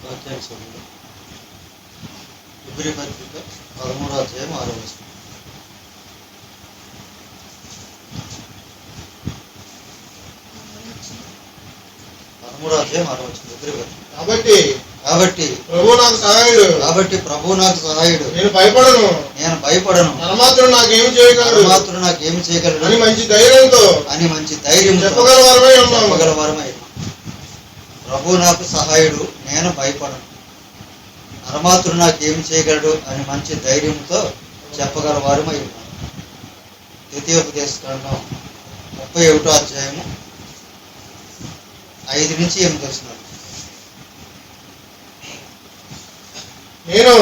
వాక్యాంశంలో Hebrew పత్రిక 13వ అధ్యాయం 6వ వచనం. కాబట్టి ప్రభువు నాకు సహాయుడు, నేను భయపడను, ధనమాత్రుడు నాకేమి చేయగలడు అని మంచి ధైర్యం చెప్పగలవారమై. ప్రభువు నాకు సహాయుడు, నేను భయపడను, ధనమాత్రుడు నాకేమి చేయగలడు అని మంచి ధైర్యంతో చెప్పగలవారమై ఉన్నాను. ద్వితీయోపదేశకాండం 31వ అధ్యాయము 5 నుంచి 8 వచనాలు. నేను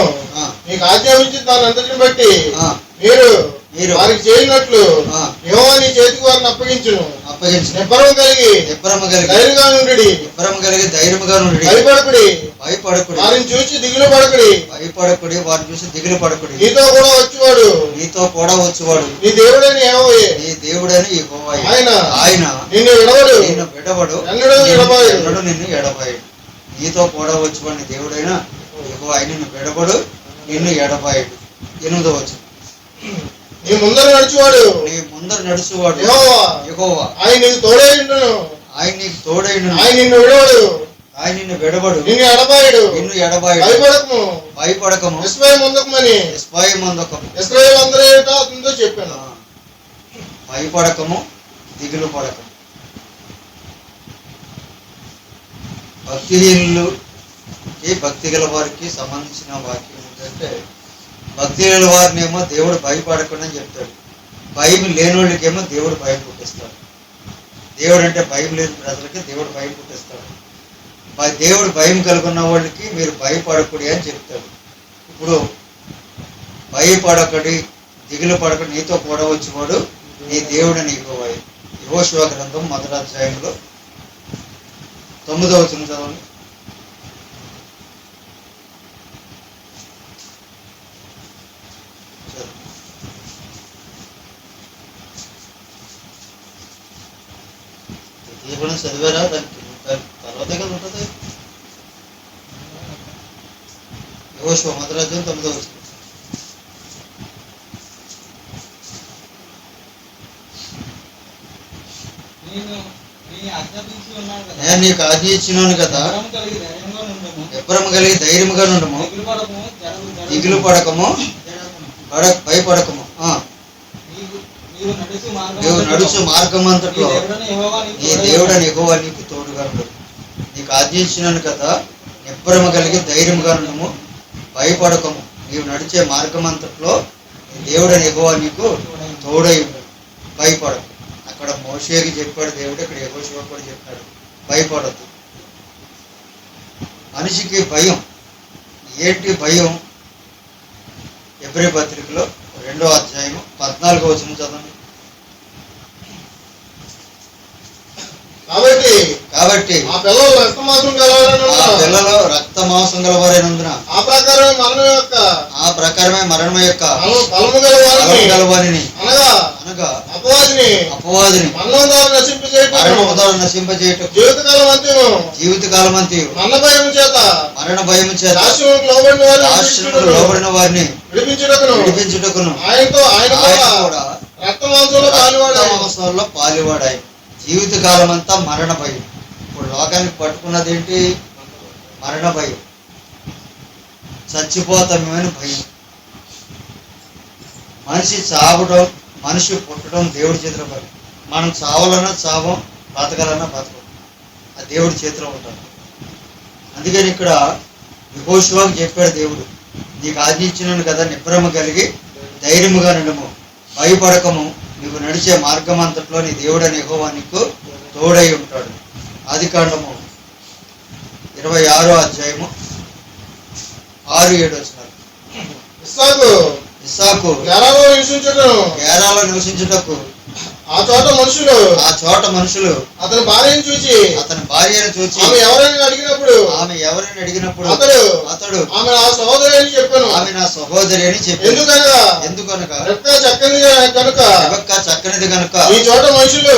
మీకు ఆజ్ఞాపించిన దాని అంతటిని బట్టి మీరు వారికి చేయనట్లు యెహోవా నీ చేతికి వారిని అప్పగించును. నిబ్బరము కలిగి ధైర్యముగా నుండి భయపడకుడి, వారిని చూసి దిగులు పడకుడి. నీతో కూడా వచ్చువాడు నీ దేవుడని యెహోవాయే. ఆయన నిన్ను విడవడు, ఎన్నడూ నిన్ను ఎడబాయడు. నీతో కూడా వచ్చువాడు నీ దేవుడైన యెహోవా, నిన్ను విడవడు, నిన్ను ఎడబాయడు. 8వ వచనం. నీ ముందర నడుచువాడు యెహోవా, ఆయన నీకు తోడైయుండును, ఆయన నిన్ను విడవడు, నిన్ను ఎడబాయడు. భయపడకము, ఇశ్రాయేలు అందరి ఎదుట అతనితో చెప్పాను. భయపడకము, దిగులు పడకము. భక్తి గల వారికి సంబంధించిన వాక్యం ఏంటంటే, భక్తి గల వారిని ఏమో దేవుడు భయపడకుండా అని చెప్తాడు, భయం లేని వాళ్ళకేమో దేవుడు భయం పుట్టిస్తాడు. దేవుడు అంటే భయం లేని ప్రజలకి దేవుడు భయం పుట్టిస్తాడు. దేవుడు భయం కలుగున్న వాళ్ళకి మీరు భయపడకూడదు అని చెప్తాడు. ఇప్పుడు భయపడకడి, దిగులు పడకడి, నీతో కూడా వచ్చేవాడు నీ దేవుడు యెహోవా. యెహోషువ గ్రంథం 1వ అధ్యాయంలో 9వ వచనం చదవండి. చదివారా? దానికి తర్వాతే కదా ఉంటుంది. యెహోషువ 1వ అధ్యాయం 9వ వచనం. నేను నీకు ఆజ్ఞ ఇచ్చినాను కదా, నిబ్బరము కలిగి ధైర్యముగా నుండుము, దిగులు పడకము, భయపడకము. నీవు నడుచు మార్గం అంతట్లో నీ దేవుడని యెహోవా నీకు తోడుగా ఉండు. నీకు ఆజ్ఞ ఇచ్చినాను కదా, నిబ్బరము కలిగి ధైర్యముగా నుండుము, భయపడకము. నీవు నడిచే మార్గం అంతట్లో నీ దేవుడని యెహోవా నీకు తోడై ఉండు, భయపడకు. అక్కడ మోషేకి చెప్పాడు దేవుడు, ఇక్కడ యెహోషువ కూడా చెప్పాడు, భయపడద్దు. మనిషికి భయం ఏంటి? భయం హెబ్రీ పత్రికలో 2వ అధ్యాయం 14వ వచనం చదవండి. కాబట్టి ఆ పిల్లలు రక్త మాంసం గలవారైనందున ఆ ప్రకారమే మరణం యొక్క గలవారిని అనగా అపవాదిని నశింపజేయటకు జీవితకాలం అంతయు మరణ భయము చేత లోబడిన వారిని విడిపించుటకును ఆయన కూడా రక్త మాంసంలో పాలువాడాయి. జీవితకాలం అంతా మరణ భయం. ఇప్పుడు లోకానికి పట్టుకున్నది ఏంటి? మరణ భయం, చచ్చిపోతామేమని భయం. మనిషి చావడం, మనిషి పుట్టడం దేవుడి చేతిలో పని. మనం చావాలన్నా చావం, బతకాలన్నా బతకం, అది దేవుడి చేతిలో ఉంటాం. అందుకని ఇక్కడ యెహోషువకు చెప్పాడు దేవుడు, నీకు ఆజ్ఞ ఇచ్చినాను కదా, నిబ్బరము కలిగి ధైర్యముగా నుండుము, భయపడకము. నీకు నడిచే మార్గం అంతట్లో నీ దేవుడని యెహోవా నీకు తోడై ఉంటాడు. ఆదికాండము 26వ అధ్యాయము 6-7 వచనాలు. ఇస్సాకు గెరాలో నివసించుటకు ఆ చోట మనుషులు అతని భార్యను చూచి ఆమె ఎవరైనా అడిగినప్పుడు అతడు ఆమె నా సహోదరి అని చెప్పాను. ఎందుకనగా రెక్క చక్కనిది కనుక ఈ చోట మనుషులు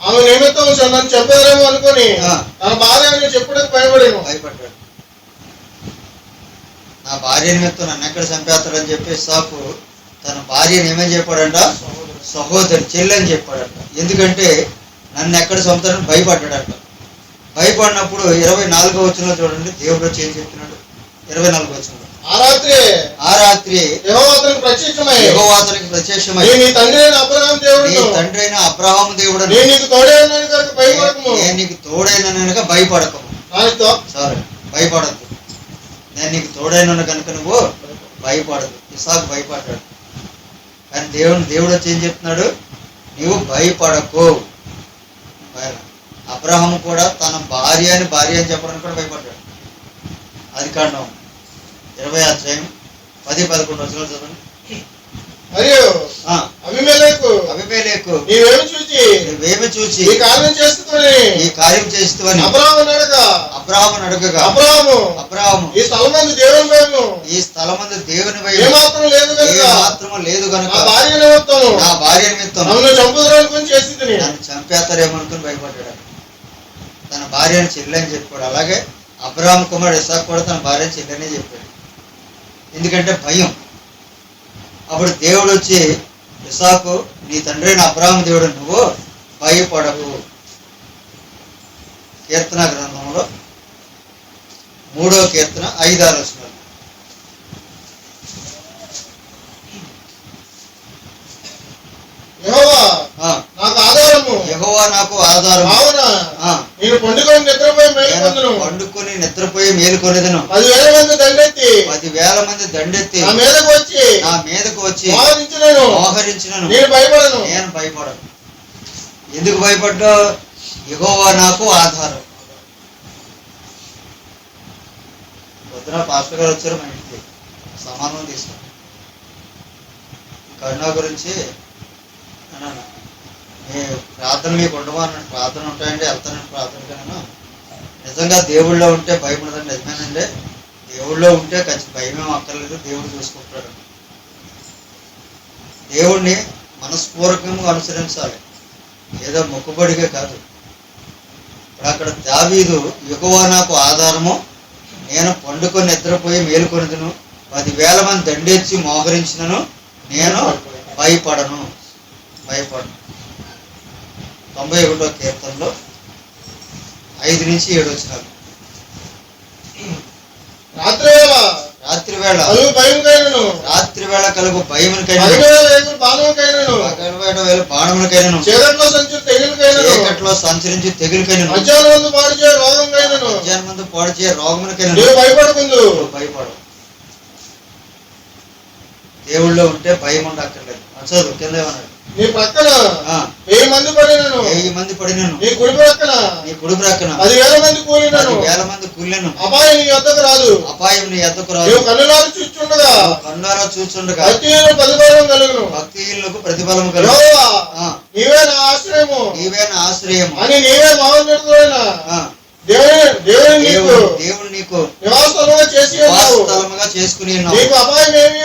ఆమె నిమిత్తం నన్ను చెప్పారేమో అనుకుని తన భార్య అని చెప్పడానికి భయపడ్డాడు. నా భార్య నిమిత్తం నన్ను ఎక్కడ చంపేస్తాడని చెప్పి ఇస్సాకు తన భార్యను ఏమని చెప్పాడంట, సహోదరి చెల్లి అని చెప్పాడంట. ఎందుకంటే నన్ను ఎక్కడ చంపుతాడని భయపడ్డాడంట. భయపడినప్పుడు 24వ వచనంలో చూడండి, దేవుడు వచ్చి ఏం చెప్తున్నాడు. 24వ వచనంలో, ఆ రాత్రి యెహోవా అతనికి ప్రత్యక్షమై నీ తండ్రి అయిన అబ్రహాము దేవుడు నేను నీకు తోడైన కనుక భయపడకము. సారీ, భయపడద్దు. నేను నీకు తోడైన కనుక నువ్వు భయపడదు. ఇస్సాకు భయపడ్డాడు. కానీ దేవుడు వచ్చి ఏం చెప్తున్నాడు, నీవు భయపడకు. అబ్రహాము కూడా తన భార్య అని చెప్పడానికి కూడా భయపడ్డాడు. ఆదికాండం 20వ అధ్యాయం 10-11 వచనాలు చదవండి. మరియు అబీమెలెకు నీవేమి చూచి ఈ కార్యం చేస్తువని అబ్రహాము అడగగా అబ్రహాము ఈ స్థలమందు దేవుని ఏమాత్రము లేదు గనుక నా భార్య నిమిత్తం నన్ను చంపేస్తారేమో అనుకుని భయపడ్డాడు. తన భార్యను చెల్లి అని చెప్పాడు. అలాగే అబ్రహాము కుమారుడు ఇస్సాకు కూడా తన భార్యను చెల్లి అనే చెప్పాడు. ఎందుకంటే భయం. అప్పుడు దేవుడు వచ్చి ఇస్సాకు, నీ తండ్రి అయిన అబ్రహాము దేవుడు, నువ్వు భయపడకు. కీర్తన గ్రంథంలో 3వ కీర్తన 5-6 వచనాలు. యెహోవా నాకు ఆధారము, నేను పండుకొని నిద్రపోయి మేలుకొనేదను. 10,000 మంది దండెత్తి నా మీదకు వచ్చి మోహరించినను నేను భయపడను. ఎందుకు భయపడ్డావు? యెహోవా నాకు ఆధారం. పొద్దున పాస్టర్ గారు వచ్చారు మా ఇంటికి, సమానం తీసుకుని కరుణ గురించి అన్నాను. మీ ప్రార్థన మీకు ఉండవా అన్నట్టు. ప్రార్థన ఉంటాయండి, వెళ్తానండి ప్రార్థనకైనా. నిజంగా దేవుళ్ళో ఉంటే భయం ఉండదండి. నిజమేనండి, దేవుళ్ళో ఉంటే భయమేం అక్కర్లేదు, దేవుడు చూసుకుంటాడు. దేవుణ్ణి మనస్పూర్వకంగా అనుసరించాలి, ఏదో మొక్కుబడిగా కాదు. ఇప్పుడు అక్కడ దావీదు, యెహోవా నాకు ఆధారము, నేను పండుకొని నిద్రపోయి మేలుకొనిదును, 10,000 మంది దండెచ్చి మోహరించినను నేను భయపడను. 91వ కీర్తనలో 5-7 వచనాలు. రాత్రి వేళ కలుగు భయమునకైనను బాణమునకైనను చీకట్లో సంచరించి తెగులుకైనను మధ్యాహ్నమందు పాడు చేయ రోగమునకైనను భయపడవు. దేవుళ్ళో ఉంటే భయం ఉండక్కర్లేదు. చదువు కింద ఏమన్నాడు, నీ ప్రక్కన 1000 మంది పడినను నీ కుడి ప్రక్కన 10,000 మంది కూలినను అపాయం నీ యొద్దకు రాదు. కన్నులారా చూచుండగా భక్తిహీనులకు ప్రతిఫలము కలుగును. నీవే నా ఆశ్రయము అని నీవే మహోన్నతుడైన దేవుడు నీకు నివాసస్థలముగా చేసుకుని నీకు అపాయం ఏమీ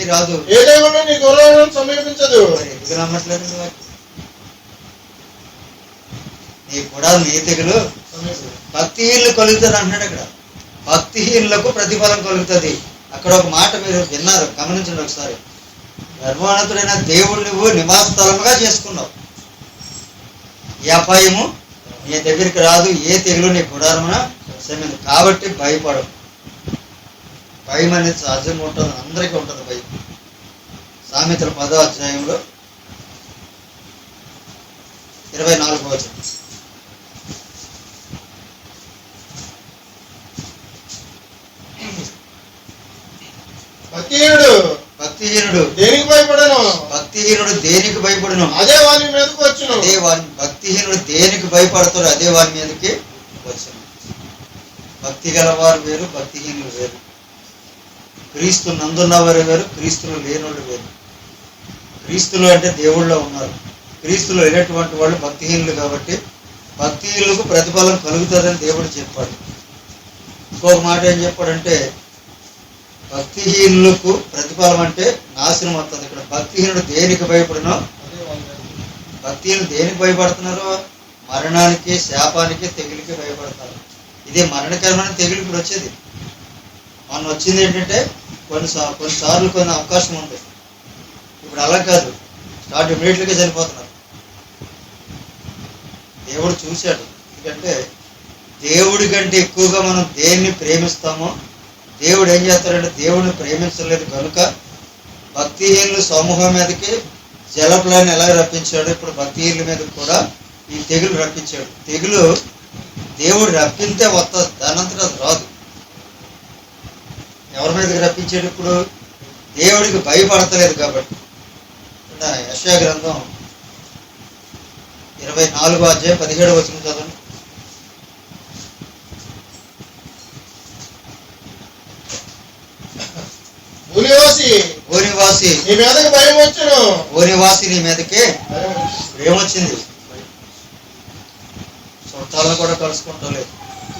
రాదు. ఏ దేవుడు నీ గొర్రెలను సమీపించదు. ఎందుకు నమ్మట్లేదు? నీ కూడా నీ తెగులు భక్తిహీనులు కలుగుతుంది అంటున్నాడు. అక్కడ భక్తిహీనులకు ప్రతిఫలం కలుగుతుంది. అక్కడ ఒక మాట మీరు విన్నారు, గమనించండి ఒకసారి. గర్భోన్నతుడైన దేవుడు నువ్వు నివాస స్థలముగా చేసుకున్నావు. ఏ అపాయము నీ దగ్గరికి రాదు, ఏ తెగులు నీ గుడారమున సమీదు. కాబట్టి భయపడవు. భయం అనేది సహజంగా ఉంటుంది, అందరికీ ఉంటుంది భయం. సామెతల 10వ అధ్యాయంలో 24వ వచనం. భక్తిహీనుడు దేనికి భయపడను అదే వాని మీదకి వచ్చును. భక్తిహీనుడు దేనికి భయపడతాడు అదే వాని మీదకి వచ్చును. భక్తి గలవారు వేరు, భక్తిహీనులు వేరు. క్రీస్తు నందున్నవారు వేరు, క్రీస్తులు లేనివాళ్ళు వేరు. క్రీస్తులు అంటే దేవుళ్ళో ఉన్నారు, క్రీస్తులు లేనటువంటి వాళ్ళు భక్తిహీనులు. కాబట్టి భక్తిహీనులకు ప్రతిఫలం కలుగుతుందని దేవుడు చెప్పాడు. ఇంకొక మాట ఏం చెప్పాడంటే, భక్తిహీనులకు ప్రతిఫలం అంటే నాశనం అవుతుంది. ఇక్కడ భక్తిహీనుడు దేనికి భయపడినో, భక్తిహీనులు దేనికి భయపడుతున్నారో? మరణానికి, శాపానికి, తెగులికి భయపడతారు. ఇదే మరణకరమైన తెగులు ఇప్పుడు వచ్చేది. మొన్న వచ్చింది ఏంటంటే కొన్నిసార్లు కొన్ని అవకాశం ఉంది. ఇప్పుడు అలా కాదు, స్టార్ట్ ఇమీడియట్గా చనిపోతున్నారు. దేవుడు చూశాడు. ఎందుకంటే దేవుడి కంటే ఎక్కువగా మనం దేన్ని ప్రేమిస్తామో దేవుడు ఏం చేస్తాడంటే దేవుడిని ప్రేమించలేదు కనుక భక్తిహీనులు సమూహం మీదకి జలప్లాన్ని ఎలా రప్పించాడు, ఇప్పుడు భక్తిహీనుల మీద కూడా ఈ తెగులు రప్పించాడు. తెగులు దేవుడు రప్పితే వస్తుంది, దానంతటా అది రాదు. ఎవరి మీదకి రప్పించాడు? ఇప్పుడు దేవుడికి భయపడతలేదు కాబట్టి. యెషయా గ్రంథం 24వ అధ్యాయం 17వ వచనం చదవండి. భూనివాసి నీ మీదకి భయం వచ్చును. భూనివాసి నీ మీదకి ఏమొచ్చింది? చుట్టాలను కూడా కలుసుకుంటలేదు,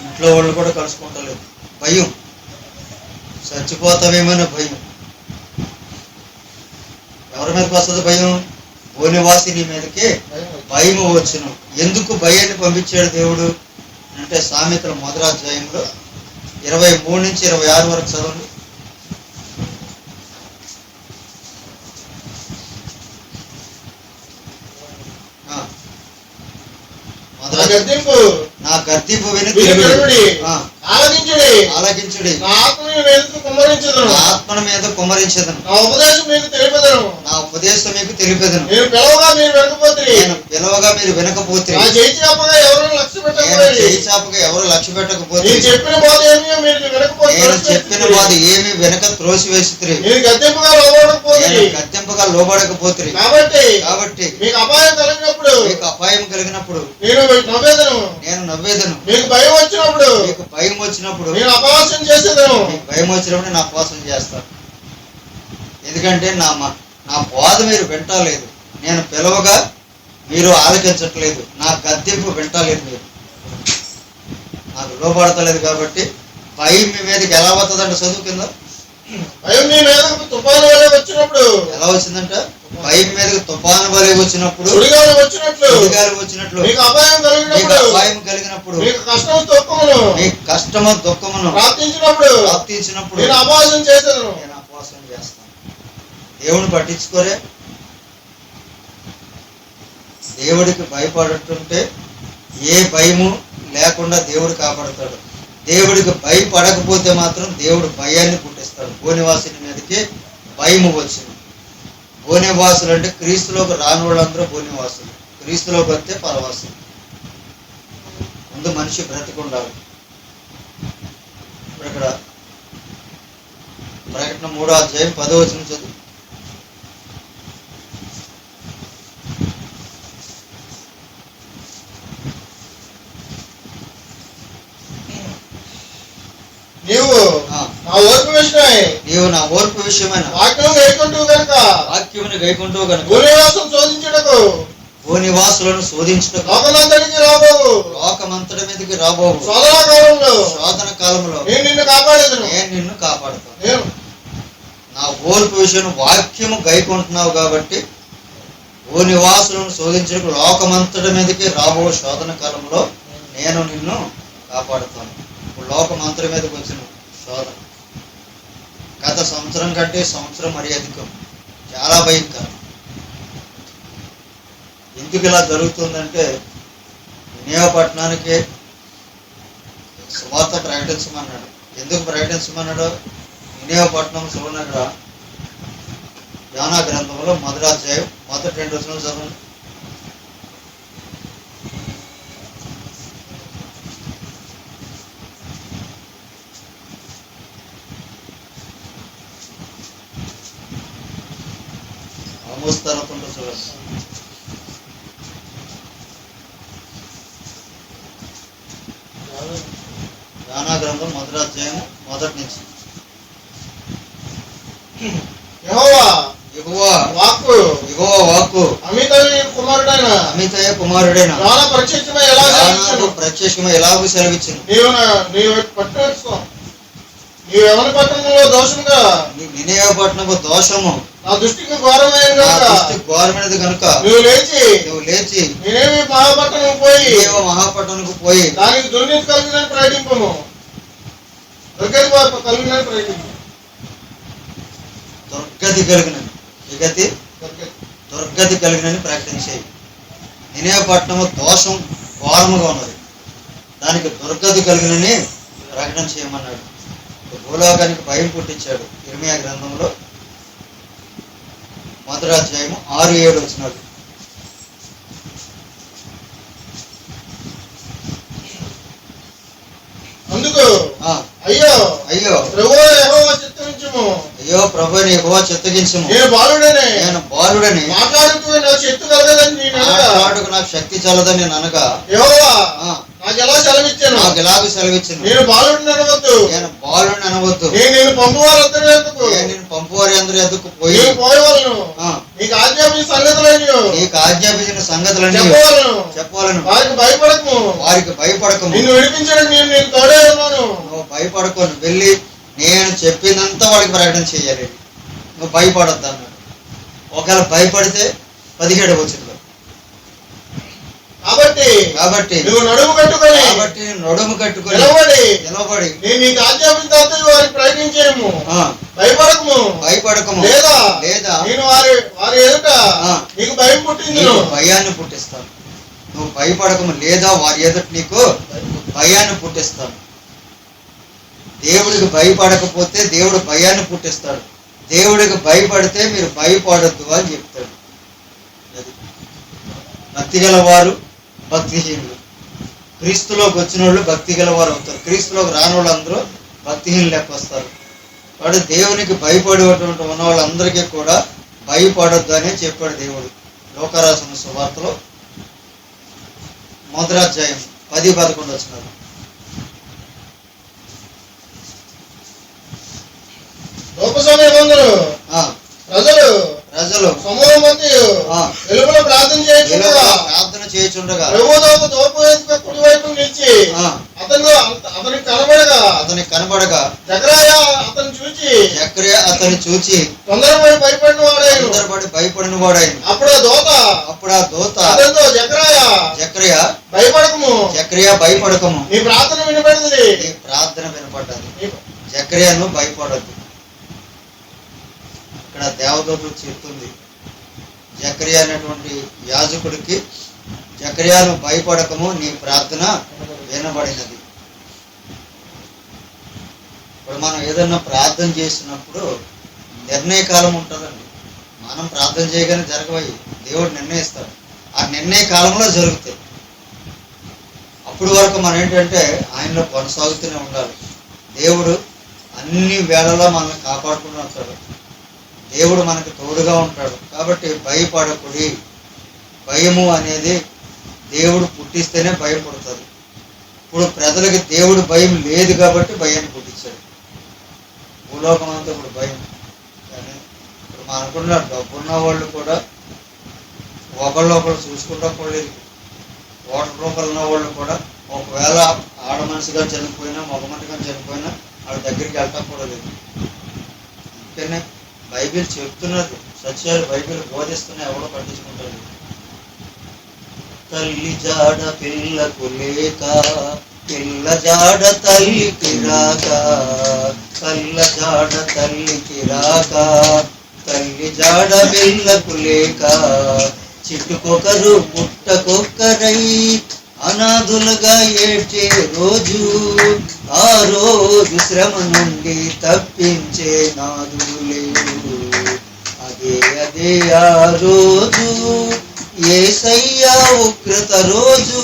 ఇంట్లో వాళ్ళు కూడా కలుసుకుంటలేదు. భయం, చచ్చిపోతామేమో భయం. ఎవరి మీదకి వస్తుంది భయం? భూనివాసి నీ మీదకి భయం వచ్చును. ఎందుకు భయాన్ని పంపించాడు దేవుడు అంటే సామెతల 1వ అధ్యాయంలో 23 నుంచి 26 వరకు చదవండి. నా గర్తింపు విని ఆలకించుడి, నా ఆత్మను మీద కుమ్మరించదను, నా ఉపదేశం మీకు తెలిపెదను. నేను పిలవగా మీరు వినకపోతే, నేను చేయి చాపగా ఎవరు లక్ష్య పెట్టకపోతే, నేను చెప్పిన బాధ ఏమి వెనక త్రోసివేసి నేను గద్దెంపుగా లోబడకపోతే, కాబట్టి మీకు అపాయం కలిగినప్పుడు నేను నవ్వేదను. మీకు భయం వచ్చినప్పుడు నేను అపవాసం చేసేదను. మీకు భయం వచ్చినప్పుడు నేను అపవాసం చేస్తాను. ఎందుకంటే నా బోధ మీరు వింటలేదు, నేను పిలవగా మీరు ఆలకించట్లేదు, నా గద్దెంపు వింటలేదు, మీరు నాకు లోపడతలేదు. కాబట్టి భయం మీ మీదకి ఎలా వస్తుందంటే చదువు కింద భయం మీ మీద తుఫాను వలె వచ్చినప్పుడు ఎలా వచ్చిందంట? భయం మీదకి తుఫాను వలె వచ్చినప్పుడు, సుడిగాలి వచ్చినట్లు మీకు అపాయం కలిగినప్పుడు, మీకు కష్టము దుఃఖమును ప్రాప్తించినప్పుడు నేను అపవాసం చేస్తాను. దేవుని పట్టించుకోరే. దేవుడికి భయపడుతుంటే ఏ భయము లేకుండా దేవుడు కాపాడుతాడు. దేవుడికి భయపడకపోతే మాత్రం దేవుడు భయాన్ని పుట్టిస్తాడు. భూనివాసుని మీదకి భయము వచ్చింది. భూనివాసులు అంటే క్రీస్తులోకి రాని వాళ్ళందరూ భూనివాసులు, క్రీస్తులోకి వస్తే పరవాసులు. ముందు మనిషి బ్రతికుండాలి. ఇప్పుడు ఇక్కడ ప్రకటన 3వ అధ్యాయం 10వ వచనం చదువు. నీవు నా ఓర్పు విషయమైన వాక్యమును గైకొంటూ గనుక భూనివాసులను శోధించుటకు లోకమంతటి మీదకి రాబోవు శోధన కాలంలో నేను నిన్ను కాపాడుతాను. నా ఓర్పు విషయం వాక్యము గైకొంటున్నావు కాబట్టి భూనివాసులను శోధించడానికి లోకమంతటి మీదకి రాబో శోధన కాలంలో నేను నిన్ను కాపాడుతాను. ఇప్పుడు లోకమంతటి మీదకి వచ్చిన శోధన గత సంవత్సరం కంటే సంవత్సరం మరీ అధికం, చాలా భయంకరం. ఎందుకు ఇలా జరుగుతుందంటే నినేవపట్నానికి సువార్త ప్రకటించమన్నాడు. ఎందుకు ప్రకటించమన్నాడు? నినేవపట్నం సువర్ణగ్ర యోనా గ్రంథంలో 1వ అధ్యాయం 1-2 వచనాలు చదవండి. ఆమోస్తారకుండా చూడండి. యోనా గ్రంథం 1వ అధ్యాయం 1 నుంచి. యెహోవా వాక్కు అమితయ్య కుమారుడైన ప్రత్యక్షమై ఎలాగూ సెలవిచ్చును. నీవెవరి దోషముగా నినేవ పట్టణము దోషము నా దృష్టికి ఘోరమైనది కనుక నువ్వు లేచి నినేవ మహాపట్టణము పోయి దానికి దుర్నీతి కలిగిన ప్రకటింపము. దుర్గతి కలిగినని ప్రకటించు. దుర్గతి కలిగినని దుర్గతి కలిగినని ప్రకటించేయి. నినే పట్టణము దోషం ఘోరముగా ఉన్నది, దానికి దుర్గతి కలిగినని ప్రకటన చేయమన్నాడు. భూలోకానికి భయం పుట్టించాడు. ఇర్మియా గ్రంథంలో 1వ అధ్యాయము 6-7 వచనాలు. అందుకు అయ్యో అయ్యో ప్రభువా యెహోవా చిత్తగించుము, అయ్యో ప్రభు యెహోవా చిత్తగించుము, నేను బాలుడనే మాట్లాడుతూ నాకు శక్తి కలగదని నేను అనగా, నాకు శక్తి చల్లదని నేను అనగా, యెహోవా నాకు ఎలా సెలవిచ్చాను, నాకు ఎలాగ సెలవిచ్చాను, నేను బాలుడిని అనవద్దు, నేను పంపువారందరి ఎద్దుకు, నేను పంపువారి అందరి ఎద్దుకు పోయి పోయేవాళ్ళను, నీకు ఆజ్ఞాపించిన సంగతులని చెప్పవాలను, వారికి భయపడకము, నిన్ను విడిపించడానికి నేను నీకు తోడే ఉన్నాను. నువ్వు భయపడకోను, వెళ్ళి నేను చెప్పిందంతా వాడికి ప్రకటన చేయాలి, నువ్వు భయపడొద్దు అన్నాడు. ఒకవేళ భయపడితే 17వ వచనంలో, కాబట్టి నువ్వు నడుము కట్టుకొని నిలబడి నేను నీకు ఆజ్ఞాపించిన వారికి ప్రకటించేము, భయపడకము, లేదా నేను వారి ఎదుట నీకు భయం పుట్టించును, భయాన్ని పుట్టిస్తాను. నువ్వు భయపడకము, లేదా వారి ఎదుట నీకు భయాన్ని పుట్టిస్తాను. దేవుడికి భయపడకపోతే దేవుడు భయాన్ని పుట్టిస్తాడు. దేవుడికి భయపడితే మీరు భయపడద్దు అని చెప్తాడు. భక్తి గలవారు భక్తిహీనులు. క్రీస్తులోకి వచ్చిన వాళ్ళు భక్తి గలవారు అవుతారు, క్రీస్తులోకి రాని వాళ్ళందరూ భక్తిహీనులు లెక్క వస్తారు. కాబట్టి దేవునికి భయపడేటువంటి ఉన్న వాళ్ళందరికీ కూడా భయపడొద్దు అనే చెప్పాడు దేవుడు. లోకరాసిన సువార్తలో 1వ అధ్యాయం 10-11 వచనాలు. ప్రజలు సమూహం మంది వెలుపల ప్రార్థన చేయుచుండగా కుడివైపు నిలిచి అతనికి కనబడగా జకరియా అతన్ని చూచి తొందరపడి భయపడిన వాడాయను. అప్పుడు ఆ దూత జకరియా భయపడకము, నీ ప్రార్థన వినపడ్డది. జకరియాను భయపడద్దు. ఇక్కడ దేవదూతలు చెప్తుంది జకరియా అనేటువంటి యాజకుడికి, జకరియాను భయపడకము, నీ ప్రార్థన వినబడినది. ఇప్పుడు మనం ఏదన్నా ప్రార్థన చేసినప్పుడు నిర్ణయకాలం ఉంటుందండి. మనం ప్రార్థన చేయగానే జరగవయ్యి, దేవుడు నిర్ణయిస్తాడు. ఆ నిర్ణయ కాలంలో జరుగుతాయి. అప్పుడు వరకు మనం ఏంటంటే ఆయనలో కొనసాగుతూనే ఉండాలి. దేవుడు అన్ని వేళలా మనల్ని కాపాడుకుంటూ ఉంటాడు. దేవుడు మనకు తోడుగా ఉంటాడు. కాబట్టి భయపడకుడి. భయము అనేది దేవుడు పుట్టిస్తేనే భయం పుడుతుంది. ఇప్పుడు ప్రజలకి దేవుడు భయం లేదు కాబట్టి భయాన్ని పుట్టించాడు. భూలోకం అంతా ఇప్పుడు భయం. కానీ ఇప్పుడు మనం అనుకున్న డబ్బున్న వాళ్ళు కూడా ఒకళ్ళు చూసుకుంటా పోలేదు. ఓటర్ రూపాయలు ఉన్న వాళ్ళు కూడా ఒకవేళ ఆడ మనిషిగా చనిపోయినా మగ మనిషిగా చనిపోయినా వాళ్ళ దగ్గరికి వెళ్ళటం కూడా లేదు. అందుకనే బైబిల్ చెప్తున్నది, సత్యాలు బైబిల్ బోధిస్తున్నా ఎవడో పట్టించుకుంటారు. తల్లి జాడ పిల్లకు లేక, పిల్ల జాడ తల్లికి రాక, కళ్ళ జాడ తల్లికి రాక, తల్లి జాడ పిల్లకు లేక, చిట్టుకొకరు పుట్టకొక్కరై అనాథులుగా ఏడ్చే రోజు, ఆ రోజు శ్రమ నుండి తప్పించే నాదులు లేరు. అదే ఆ రోజు యేసయ్య ఉగ్రత రోజు,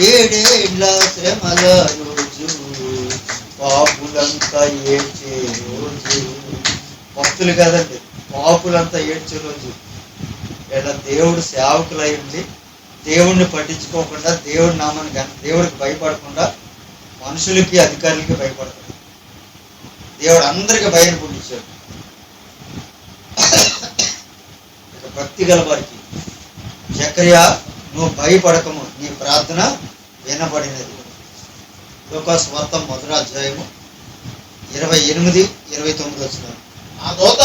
7 ఏళ్ల శ్రమల రోజు, పాపులంతా ఏడ్చే రోజు. భక్తులు కదండి, పాపులంతా ఏడ్చే రోజు. ఇలా దేవుడు సేవకులై ఉండి దేవుడిని పట్టించుకోకుండా, దేవుడి నామాన్ని దేవుడికి భయపడకుండా మనుషులకి అధికారులకి భయపడతాడు. దేవుడు అందరికి భయం పుట్టించాడు. భక్తి గల వారికి జకరియా నువ్వు భయపడకము, నీ ప్రార్థన వినబడినది. లూకాసు వార్త 1వ అధ్యాయము 28-29 వచనాలు. ఆ దూత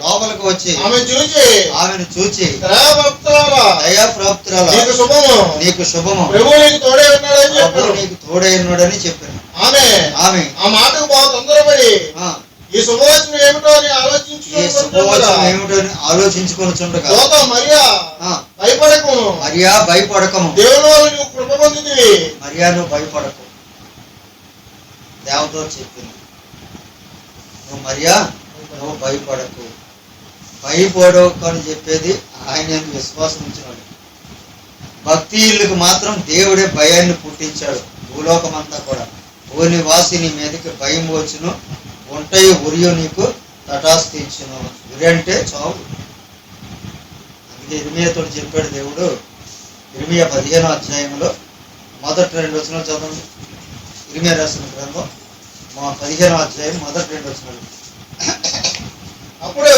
లోపలికి వచ్చి ఆమెను చూచి దయాప్రాప్తురాలా, నీకు శుభము, ప్రభువు నీకు తోడై ఉన్నాడని చెప్పాను. నీకు తోడైనడని చెప్పాను. ఆమె ఆమె ఆ మాటకు బాగా తొందరపడి ఆ, ఈ శుభవచనం ఏమిటో అని ఈ శుభవచనం ఏమిటో అని ఆలోచించుకొనుచుండగా దోత మరియా ఆ, భయపడకు, మరియా భయపడకము, దేవుని వల్ల నువ్వు కృప పొందితివి. మరియా నువ్వు భయపడకు. దేవతో చెప్పింది, నువ్వు మరియా నువ్వు భయపడకు. భయపడకు అని చెప్పేది ఆయన యందు విశ్వాసం ఉంచినాడు. భక్తియులకు మాత్రం దేవుడే భయాన్ని పుట్టించాడు. భూలోకమంతా కూడా ఓ నివాసి నీ మీదకి భయం వచ్చును, ఒంటయి ఉరియు నీకు తటాస్థించును. ఉరి అంటే చావు. అందుకే ఇర్మియాతో చెప్పాడు దేవుడు. ఇర్మియా 15వ అధ్యాయంలో మొదటి 2 వచనాలు చదవండి. ఇర్మియా రాసిన గ్రంథం 15వ అధ్యాయం మొదటి 2 వచనాలు. అప్పుడు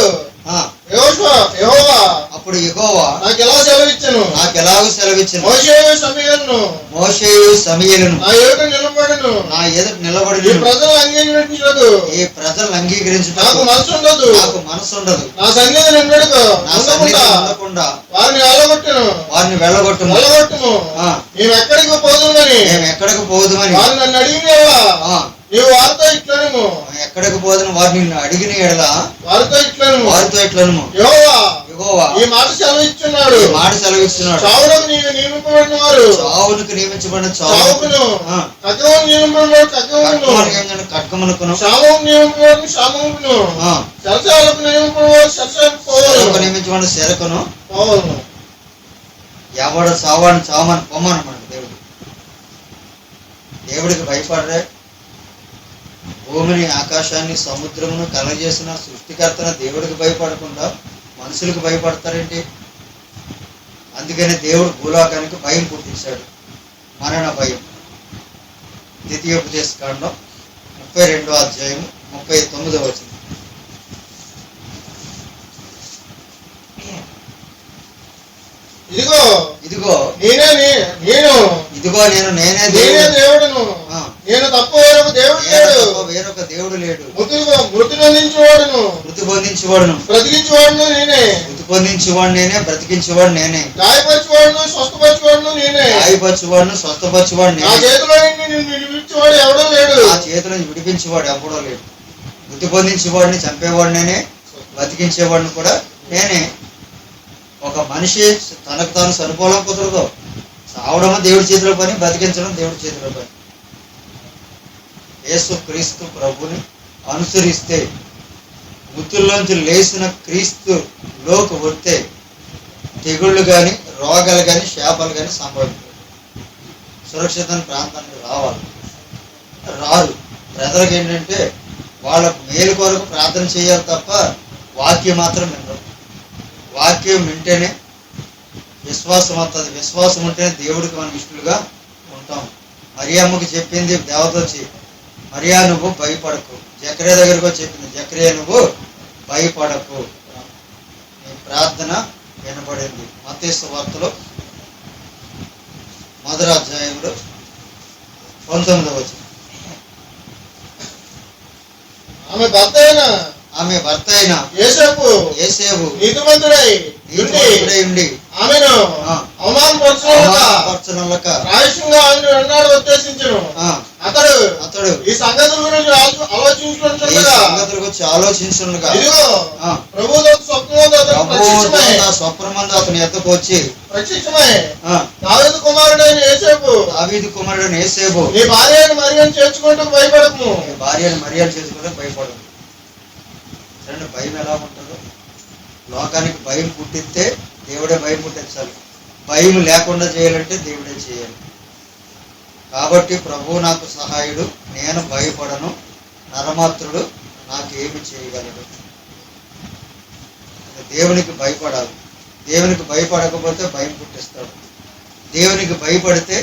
ఆ, యెహోవా అప్పుడు యెహోవా నాకు ఎలా సెలవిచ్చాను, నాకు ఎలాగో సెలవిచ్చిన మోషేయు సమయలను మోషేయు సమయలను నా ఎదుట నిలబడను, నా ఎదుట నిలబడి ఈ ప్రజలు అంగీకరించదు, ఈ ప్రజలను అంగీకరించుటకు నాకు మనసు ఉండదు, నాకు మనసు ఉండదు, నా సన్నిధి ఉండడు నా సన్నిధి ఉండకుండా వారిని వెళ్ళగొట్టును వారిని వెళ్ళగొట్టుము. ఆ, మేము ఎక్కడికి పోదుమని మేము ఎక్కడికి పోదుమని వారు నన్ను అడిగినవా, ఆ, నీవు వారితో ఇట్లనేమో, ఎక్కడికి పోదని వారిని నిన్ను అడిగిన ఎడల వారితో ఇట్లనేమో, వారితో ఎట్లనము యెహోవా యెహోవా ఈ మాట సెలవిచ్చున్నాడు, ఈ మాట సెలవిస్తున్నాడు. చావులకు నీవు నియమింపబడిన వారు చావునికి నియమించబడిన చావుకును, ఆ, ఖడ్గమును నియమింపబడిన ఖడ్గమును, ఖడ్గమునకు ఏంటంటే ఖడ్గమునకును, శామము నియమింపబడిన శామమును, ఆ, శరసాలకు నియమింపబడిన శరసాలకు పోవలను శరకు నియమించబడిన శరకును, పోవలను. ఎవడు చావాన్ని చావమని పొమ్మనమాట దేవుడు. దేవుడికి భయపడరే. భూమిని ఆకాశాన్ని సముద్రమును కలగజేసిన సృష్టికర్తన దేవుడికి భయపడకుండా మనుషులకు భయపడతారేంటి? అందుకని దేవుడు భూలోకానికి భయం పుట్టించాడు, మరణ భయం. ద్వితీయోపదేశ కాండం 32వ అధ్యాయం 39వ వచనం. ఇదిగో ఇదిగో నేను ఇదిగో నేనే నేనే దేవుడును, ఆ, నేను తప్ప వేరొక దేవుడు లేడు, వేరొక దేవుడు లేడు. మృతి నొందించేవాడును, మృతి పొందించేవాడును, బ్రతికించేవాడును నేనే, మృతి పొందించేవాడు నేనే, బ్రతికించేవాడు నేనే, గాయపరిచేవాడును స్వస్థపరిచేవాడును నేనే, గాయపరచువాడును స్వస్థపరచువాడు నా నేనే, చేతిలో నిన్ను విడిపించేవాడు ఎవడో లేడు, నా చేతుల నుంచి విడిపించేవాడు ఎవడో లేడు. మృతి పొందించేవాడిని చంపేవాడు నేనే, బతికించేవాడిని కూడా నేనే. ఒక మనిషి తనకు తాను సరిపోవడం కుదరదు. చావడం దేవుడి చేతిలో పని, బతికించడం దేవుడి చేతిలో పని. యేసు క్రీస్తు ప్రభుని అనుసరిస్తే, మృతుల్లోంచి లేచిన క్రీస్తులోకి వస్తే తెగుళ్ళు కానీ రోగాలు కానీ శాపాలు కానీ సంభవించవు. సురక్షితమైన ప్రాంతానికి రావాలి, రారు. ప్రజలకు ఏంటంటే వాళ్ళ మేలు కొరకు ప్రార్థన చేయాలి తప్ప వాక్యం మాత్రం వినరు. వాక్యం వింటేనే విశ్వాసం వస్తుంది. విశ్వాసం ఉంటేనే దేవుడికి మనం ఇష్టలుగా ఉంటాం. మరియమ్మకి చెప్పింది దేవత వచ్చి, మరియా నువ్వు భయపడకు. జకరియా దగ్గరకు వచ్చి చెప్పింది, జకరియా నువ్వు భయపడకు, నీ ప్రార్థన వినబడింది. మత్తయి సువార్తలో 1వ అధ్యాయంలో 19వ వచనం. ఆమె భర్త అయిన యేసేపు నీతిమంతుడై ఉండి ఆమెను అవమానపరచునక ప్రాయశ్చిత్తంగా ఆమెను వెన్నాడు ఉద్దేశించెను. అతడు ఈ సంగతుల గురించి ఆలోచించుండగా ఇదిగో ప్రభువు స్వప్నమందు అతని ఎద్దకు వచ్చి ప్రత్యక్షమై దావీదు కుమారుడైన యేసేపు నీ భార్యను మరియను చేర్చుకుంటూ భయపడకు. నీ భార్యను మరియను చేసుకుంటూ భయపడకు. రెండు భయం ఎలా ఉంటుందో, లోకానికి భయం పుట్టిస్తే దేవుడే భయం పుట్టించాలి. భయం లేకుండా చేయాలంటే దేవుడే చేయాలి. కాబట్టి ప్రభువు నాకు సహాయుడు, నేను భయపడను, నరమాత్రుడు నాకు ఏమి చేయగలడు. దేవునికి భయపడాలి. దేవునికి భయపడకపోతే భయం పుట్టిస్తాడు. దేవునికి భయపడితే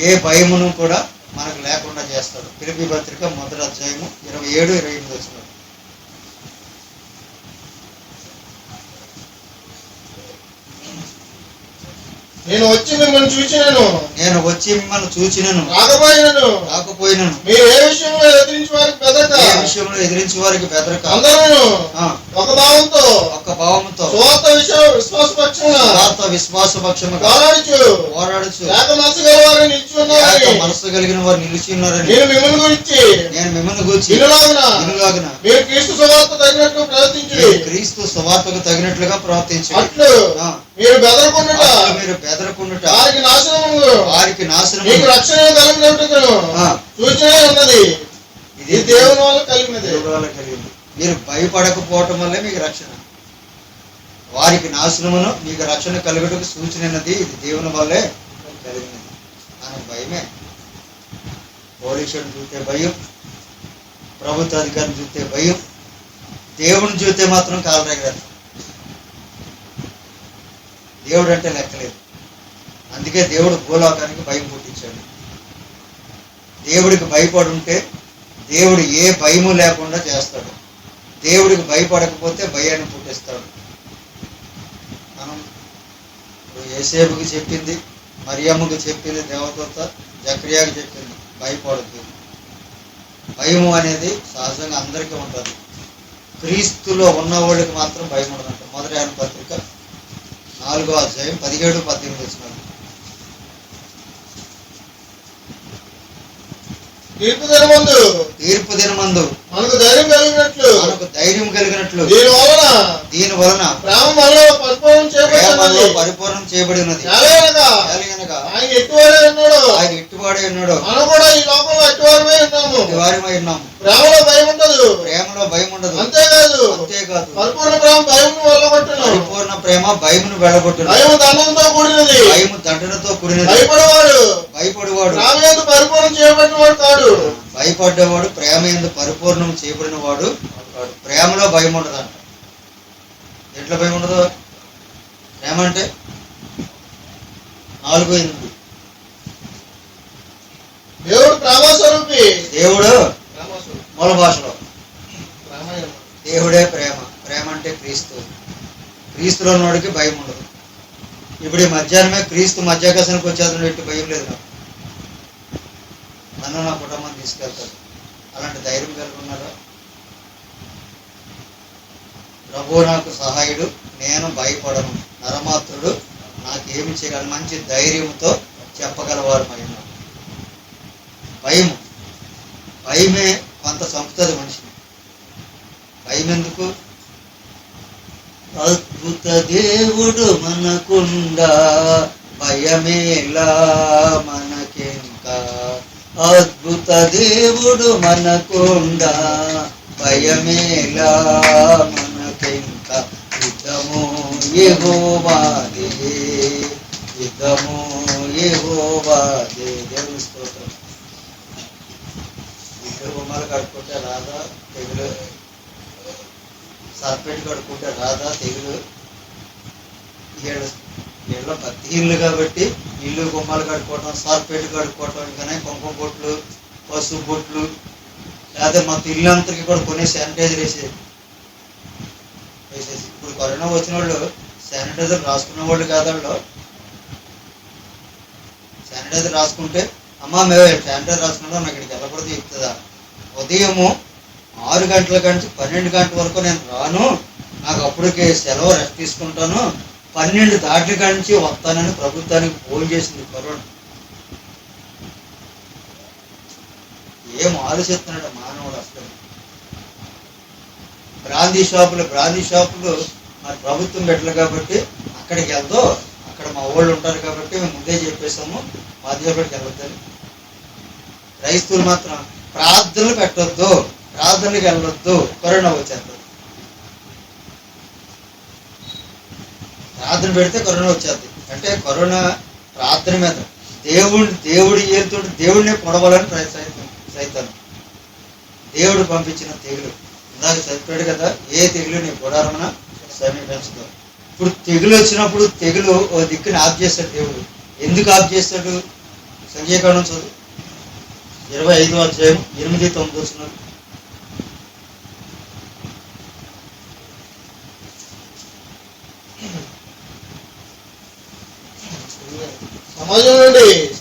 ఏ భయమును కూడా మనకు లేకుండా చేస్తాడు. ఫిలిప్పీ పత్రిక 1వ అధ్యాయము 27-28 వచనాలు. నేను వచ్చి మిమ్మల్ని చూచినను రాకపోయినను మీరు ఏ విషయంలో ఎదిరించి వారికి బెదరక అందరూ ఒక భావంతో సువార్త విశ్వాసపక్షముగా పోరాడుచు లేక మనసు కలిగిన వారు నిలిచి ఉన్నారని నేను మిమ్మల్ని గురించి ఇనులాగున మీరు క్రీస్తు సువార్త తగినట్లు ప్రవర్తించుడి. క్రీస్తు సువార్తకు తగినట్లుగా ప్రవర్తించుడి. అట్లు మీరు బెదరకుండుట వారికి నాశనము మీకు రక్షణ కలిగినట్టును సూచన ఉన్నది. ఇది దేవుని వల్ల కలిగినది. మీరు భయపడకపోవటం వల్లే మీకు రక్షణ. వారికి నాశనమును మీకు రక్షణ కలుగుటకు సూచన ఉన్నది. ఇది దేవుని వల్లే కలిగినది. మనకు భయమే. పోలీసులను చూస్తే భయం, ప్రభుత్వ అధికారులు చూస్తే భయం, దేవుని చూస్తే మాత్రం కాలరెగరేస్తాం. దేవుడు అంటే లెక్కలేదు. అందుకే దేవుడు భూలోకానికి భయం పుట్టించాడు. దేవుడికి భయపడి ఉంటే దేవుడు ఏ భయము లేకుండా చేస్తాడు. దేవుడికి భయపడకపోతే భయాన్ని పుట్టిస్తాడు. మనం యోసేపుకి చెప్పింది, మరియమ్మకి చెప్పింది దేవదూత, జకర్యాకి చెప్పింది భయపడద్దు. భయము అనేది సహజంగా అందరికీ ఉంటుంది. క్రీస్తులో ఉన్నవాళ్ళకి మాత్రం భయం ఉండదంట. మొదటి యోహాను పత్రిక 4వ అధ్యాయం 17-18 వచనాలు. తీర్పు దినమందు మనకు ధైర్యం కలిగినట్లు దీని వలన ప్రేమలో పరిపూర్ణం చేయబడి ఉన్నది. ఆయన ఎట్టువాడే ఉన్నాడు, ఎట్టువారమై ఉన్నాము. ప్రేమలో భయం ఉండదు. అంతేకాదు పరిపూర్ణ ప్రేమ భయమును వెళ్ళగొట్టును. భయము దండనతో కూడినది. భయపడేవాడు పరిపూర్ణం చేయబడిన వాడు కాడు. భయపడ్డవాడు ప్రేమ యందు పరిపూర్ణం చేయబడిన వాడు కాడు. ప్రేమలో భయం ఉండదంట. ఎట్లా భయం ఉండదు? ప్రేమ అంటే 4:8 దేవుడు ప్రేమస్వరూపి. దేవుడు మూల భాషలో దేవుడే ప్రేమ. ప్రేమ అంటే క్రీస్తు. క్రీస్తులో ఉన్నవాడికి భయం ఉండదు. ఇప్పుడు ఈ మధ్యాహ్నమే క్రీస్తు మధ్యాకాశానికి వచ్చేది, ఎట్టి భయం లేదు నాకు. నన్ను నా కుటుంబాన్ని తీసుకెళ్తాడు. అలాంటి ధైర్యం కలిగి ఉన్నారా? ప్రభువు నాకు సహాయుడు, నేను భయపడను, నరమాత్రుడు నాకేమి చేయాలి మంచి ధైర్యంతో చెప్పగలవారు. భయమే కొంత చంపుతుంది మనిషిని. భయం ఎందుకు? అద్భుత దేవుడు మనకుండా భయమేలా మనకింకా. అద్భుత దేవుడు మనకుండా భయమేలా మనకింకా. యుద్ధము యెహోవాదే, యుద్ధము యెహోవాదే. దేవుని స్తోత్రం. ఇద్దరు బొమ్మలు కడుక్కుంటే రాదా తెగులు, సర్పెట్ కడుక్కుంటే రాదా తెగులు. ఇళ్ళ భక్తి ఇల్లు కాబట్టి ఇల్లు బొమ్మలు కడుక్కోవటం, సర్పెట్ కడుక్కోవటం, ఇంకానే కుంకుమ బొట్లు, పసుపు బొట్లు, లేదా మొత్తం ఇల్లు అంతకి కూడా కొనే శానిటైజర్ వేసేసి. ఇప్పుడు కరోనా వచ్చిన వాళ్ళు శానిటైజర్ రాసుకున్న వాళ్ళు కాదాళ్ళు. శానిటైజర్ రాసుకుంటే అమ్మ మేము శానిటైజర్ రాసుకుంటాం, నాకు ఇక్కడికి వెళ్ళకూడదు చెప్తుందా? ఉదయము 6 గంటల నుంచి 12 గంటల వరకు నేను రాను, నాకు అప్పటికే సెలవు రెస్ట్ తీసుకుంటాను, 12 దాటి నుంచి వస్తానని ప్రభుత్వానికి ఫోన్ చేసింది కరోనా. ఏం ఆలోచిస్తున్నాడు మానవుడు అసలు? బ్రాందీ షాపులు మరి ప్రభుత్వం పెట్టలు కాబట్టి అక్కడికి వెళ్దో, అక్కడ మా వాళ్ళు ఉంటారు కాబట్టి మేము ముందే చెప్పేసాము మా దగ్గరికి వెళ్ళొద్దని. క్రైస్తవులు మాత్రం ప్రార్థనలు పెట్టొద్దు, ప్రార్థనలకు వెళ్ళొద్దు, కరోనా వచ్చేస్తుంది. ప్రార్థన పెడితే కరోనా వచ్చేది. అంటే కరోనా ప్రార్థన మీద దేవుడి ఏరుతో దేవుడినే పొడవాలని సైతాను. దేవుడు పంపించిన తెగులు ఇందాక చదివాడు కదా, ఏ తెగులు నీ గుడారమున సమీపించదు. ఇప్పుడు తెగులు వచ్చినప్పుడు తెగులు ఓ దిక్కుని ఆఫ్ చేస్తాడు దేవుడు. ఎందుకు ఆఫ్ చేస్తాడు? సంఖ్యాకాండం చదువు 25వ అధ్యాయం 8-9 వచనాలు.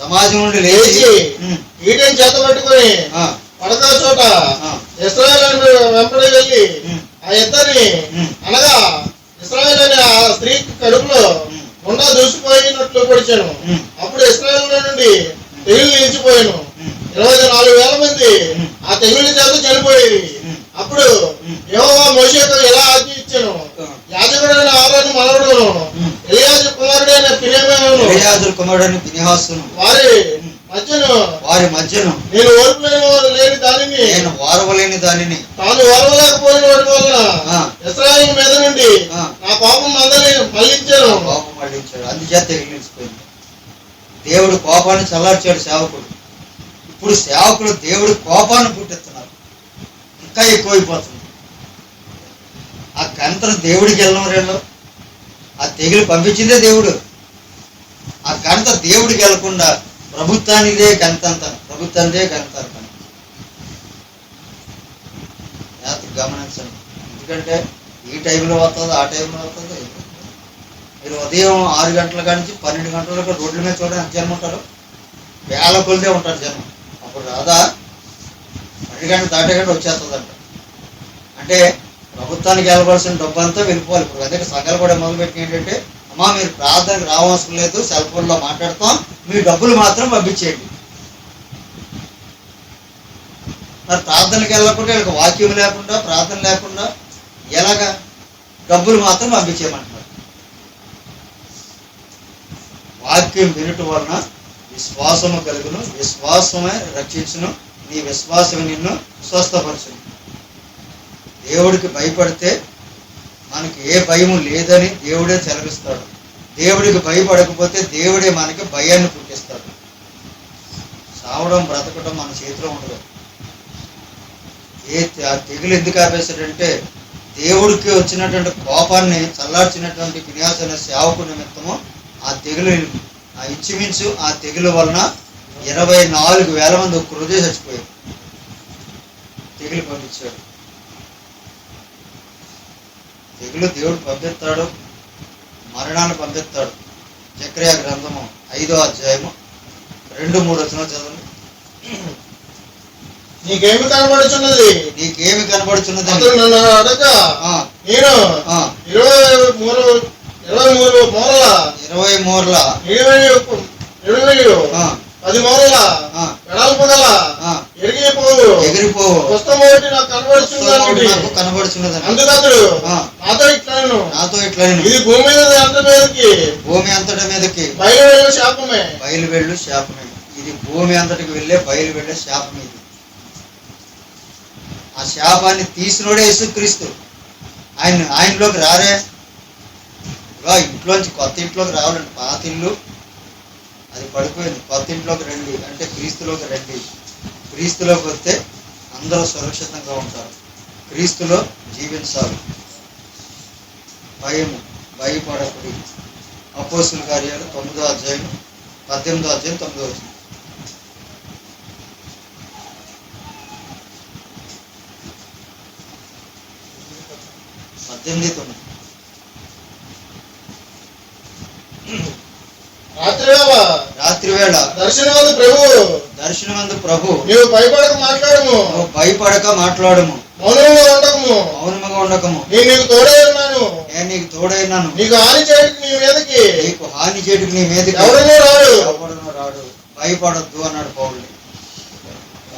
సమాజం నుండి లేచి ఈటెను చేత పట్టుకొని పడతా చోట ఇశ్రాయేలు వెంబడి వెళ్ళి ఆ ఇద్దరిని అనగా ఇశ్రాయేలు అనే ఆ స్త్రీ కడుపులో గుండా దూసిపోయినట్లు పొడిచాను. అప్పుడు ఇశ్రాయేలు నుండి తెగులు నిలిచిపోయాను. 24,000 మంది ఆ తెగుళ్ళ చేత చనిపోయేది. అప్పుడు యెహోవా మోషేకు ఎలా ఆజ్ఞ ఇచ్చాను, యాజకుడైన ఆరోను మనవడును ఎలియాజరు కుమారుడైన ఫినెహాసును వారి మధ్యను నేను ఓర్వలేని దానిని తాను ఓర్వలేకపోయిన వాటి వలన ఇశ్రాయేలు మీద నుండి నా కోపం మళ్ళించాను. అందుచేత నిలిచిపోయింది. దేవుడు కోపాన్ని చల్లార్చాడు సేవకుడు. ఇప్పుడు సేవకుడు దేవుడు కోపాన్ని పుట్టిస్తున్నారు, ఇంకా ఎక్కువైపోతుంది. ఆ గంటను దేవుడికి వెళ్ళడం, ఆ తెగులు పంపించిందే దేవుడు. ఆ గంట దేవుడికి వెళ్లకుండా ప్రభుత్వానిదే ప్రభుత్వానిదే గంట గమనించండి. ఎందుకంటే ఈ టైంలో వస్తుందో ఆ టైంలో వస్తుందో. మీరు ఉదయం 6 గంటల కానించి 12 గంటల వరకు రోడ్ల మీద చూడండి ఎంత జనం ఉంటారు. వేల కొలిదే ఉంటారు జనం. అప్పుడు రాదా 12 గంటలు దాటే గంట వచ్చేస్తుందంట. అంటే ప్రభుత్వానికి వెళ్ళవలసిన డబ్బు అంతా వెళ్ళిపోవాలి. ఇప్పుడు అదే సంఘాలు కూడా మొదలుపెట్టి ఏంటంటే, అమ్మా మీరు ప్రార్థనకు రావవసరం లేదు, సెల్ ఫోన్లో మాట్లాడతాం, మీ డబ్బులు మాత్రం పంపించేయండి. మరి ప్రార్థనకి వెళ్ళకుండా వీళ్ళకి వాక్యం లేకుండా ప్రార్థన లేకుండా ఎలాగా? డబ్బులు మాత్రం పంపించేయమంటున్నారు. వాక్యం వినటం వలన విశ్వాసము కలుగును, విశ్వాసమే రక్షించును, నీ విశ్వాసమే నిన్ను స్వస్థపరచును. దేవుడికి భయపడితే మనకి ఏ భయము లేదని దేవుడే సెలవిస్తాడు. దేవుడికి భయపడకపోతే దేవుడే మనకి భయాన్ని పుట్టిస్తాడు. సావడం బ్రతకడం మన చేతిలో ఉండదు. తెగులు ఎందుకు ఆపేశాడంటే, దేవుడికి వచ్చినటువంటి కోపాన్ని చల్లార్చినటువంటి ఫినెహాసు అనే సేవకు నిమిత్తము ఆ తెగులు ఇంచుమించు ఆ తెగులు వలన 24,000 మంది ఒక్క రోజే చచ్చిపోయారు. తెగులు పంపించాడు. తెగులు దేవుడు పంపిస్తాడు, మరణాన్ని పంపిస్తాడు. జకర్యా గ్రంథము 5వ అధ్యాయము 2-3 వచనాలు చదవండి. నీకేమి కనబడుచున్నది? నన్ను అడగ నేను 20 మూరల 10 మూరల వెడల్పు గల ఎగిరిపోవు పుస్తకం నాకు కనబడుచున్నది. అందుకతడు నాతో ఇట్లా ఇది భూమి అంతటి మీదకి బయలువెళ్ళు శాపమే. ఇది భూమి అంతటికి వెళ్ళే బయలువెళ్ళే శాపం. ఇది ఆ శాపాన్ని తీసినోడే యేసుక్రీస్తు. ఆయనలోకి రారే. ఇంట్లోంచి కొత్త ఇంట్లోకి రావాలండి. పాత ఇల్లు అది పడిపోయింది. కొత్త ఇంట్లోకి రండి అంటే క్రీస్తులోకి రండి. క్రీస్తులోకి వస్తే అందరూ సురక్షితంగా ఉంటారు. క్రీస్తులో జీవించాలి. భయపడకుడి. అపోస్తుల కార్యాలు 9వ అధ్యాయం 18వ అధ్యాయం 9వ వచనం. 18:9. రాత్రివేళ దర్శనమందు ప్రభు నీవు భయపడక మాట్లాడము, మౌనముగా ఉండకము. నేను నీకు తోడైనాను. నీకు హాని చేయుటకు నీ మీదకి ఎవడనూ రాడు. భయపడద్దు అన్నాడు పౌలు.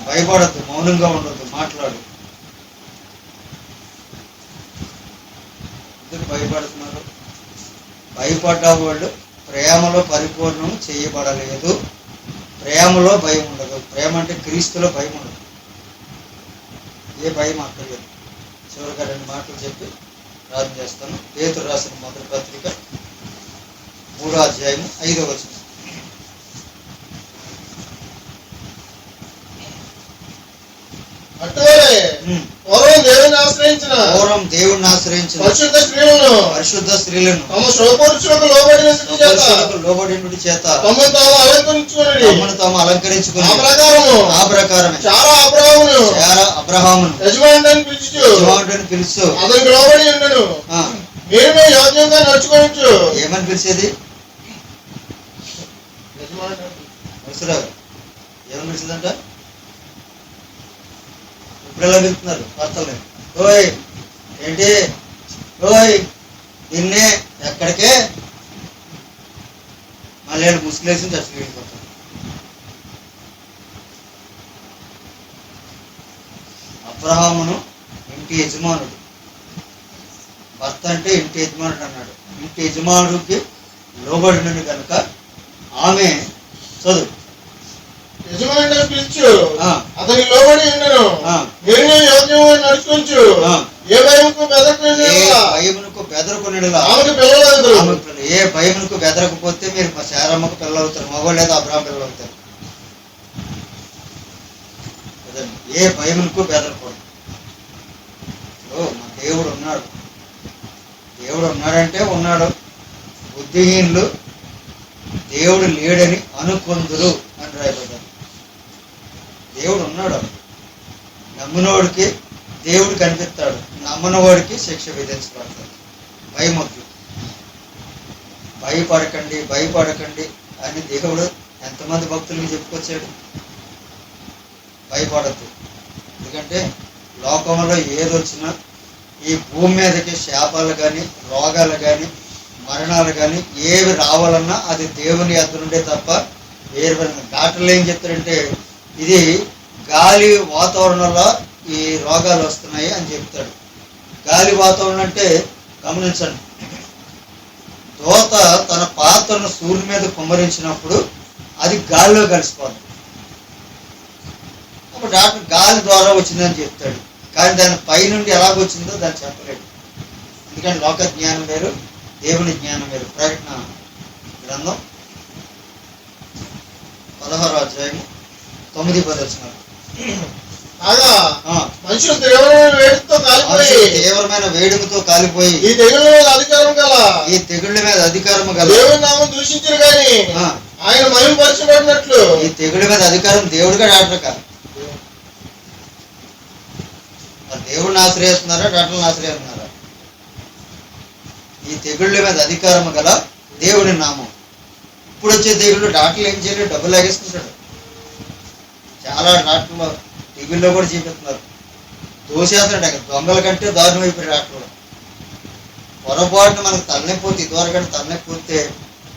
భయపడద్దు, మౌనంగా ఉండొద్దు, మాట్లాడు. ఎందుకు భయపడుతున్నారు? భయపడ్డ వాళ్ళు ప్రేమలో పరిపూర్ణం చేయబడలేదు. ప్రేమలో భయం ఉండదు. ప్రేమ అంటే క్రీస్తులో భయం ఉండదు. ఏ భయం అక్కర్లేదు. చివరిగా 2 మాటలు చెప్పి ప్రార్థన చేస్తాను. పేతురు రాసిన మొదటి పత్రిక 3వ అధ్యాయం 5వ వచనం. పూర్వం దేవుని ఆశ్రయించిన పరిశుద్ధ స్త్రీలను తమ స్వపురుషులకు లోబడినటి చేత తమను తాము అలంకరించుకుని ఆ ప్రకారమే చాలా అబ్రహామును యజమానుడని పిలుచు అతనికి లోబడి ఉండను. మీరు యోగ్యంగా నడుచుకోవచ్చు. ఏమని పిలిచేది? ఏమని పిలిచేదంట? ఇప్పుడు ఎలా పిలుతున్నారు భర్తల్ని? ఓయ్ ఏంటి, ఓయ్ దీన్నే ఎక్కడికే? మళ్ళీ ముసుగులేసి చర్చకి వెళ్ళిపోతారు. అబ్రహామును ఇంటి యజమానుడు, భర్త అంటే ఇంటి యజమానుడు అన్నాడు. ఇంటి యజమానుడికి లోబడినను కనుక ఆమె చదువు యజమాని పిలుచు ఆ, అతని లోబడి ఉండను, ఆ, నేను యోగ్యము నడుచుకుంటూ ఆ. ఏ భయముకు ఏ బెదరకుండా భయమునకు బెదరకొనిలా ఆమెకు పిల్లలేదు. ఏ భయమునకు బెదరకపోతే మీరు శారమ్మకు పిల్లలు అవుతారు, మగవాళ్ళు లేదా అబ్రహాం పిల్లలు అవుతారు కదండి. ఏ భయమునకు బెదరకూడదు. మా దేవుడు ఉన్నాడు, దేవుడు ఉన్నాడంటే ఉన్నాడు. బుద్ధిహీనులు దేవుడు లేడని అనుకొందురు అని రాయబడ్డారు. దేవుడు ఉన్నాడు. నమ్మినోడికి దేవుడు కనిపిస్తాడు, నమ్మనవాడికి శిక్ష విధించబడతాడు. భయమొద్దు, భయపడకండి భయపడకండి అని దేవుడు ఎంతమంది భక్తులకి చెప్పుకొచ్చాడు. భయపడద్దు, ఎందుకంటే లోకంలో ఏదొచ్చినా ఈ భూమి మీదకి శాపాలు కానీ రోగాలు కానీ మరణాలు కానీ ఏవి రావాలన్నా అది దేవుని యొద్ద నుండే తప్ప వేరు. డాక్టర్లు ఏం చెప్తారంటే ఇది గాలి వాతావరణంలో ఈ రోగాలు వస్తున్నాయి అని చెప్తాడు. గాలి వాతావరణం అంటే గమనించండి, దోత తన పాత్రను సూర్యుని మీద కుమ్మరించినప్పుడు అది గాలిలో కలిసిపోతుంది. అప్పుడు డాక్టర్ గాలి ద్వారా వచ్చిందని చెప్తాడు, కానీ దాని పైనుండి ఎలాగొచ్చిందో దాన్ని చెప్పలేడు. ఎందుకంటే లోక జ్ఞానం వేరు, దేవుని జ్ఞానం వేరు. ప్రకటన గ్రంథం 16వ అధ్యాయం 9-10 కాగా ఆ, మనుషులు తీవ్రమైన వేడితో కాలిపోయి మనుషులు తీవ్రమైన వేడుకతో కాలిపోయి ఈ తెగుల మీద అధికారం గల ఈ తెగుళ్ళ మీద అధికారం గల దేవుని నామం దూషించరు గాని ఆ, ఆయన మహిమపరచబడినట్లు ఈ తెగుళ్ళ మీద అధికారం దేవుడిగా డాక్టర్ కాదు. మరి దేవుడిని ఆశ్రయిస్తున్నారా డాక్టర్ని ఆశ్రయిస్తున్నారా? ఈ తెగుళ్ళ మీద అధికారం గల దేవుడి నామం. ఇప్పుడు వచ్చే తెగుళ్ళు డాక్టర్లు ఏం చేయలేదు, డబ్బులు లాగేసుకుంటాడు. చాలా డాక్టర్లు టీవీల్లో కూడా చూపిస్తున్నారు, దోసేస్తాడు. అక్కడ దొంగల కంటే దారుణం అయిపోయి డాక్టర్లు. పొరపాటున మనకు తలనొప్పి పోతే, ఇదివరకంటే తలనొప్పి పోతే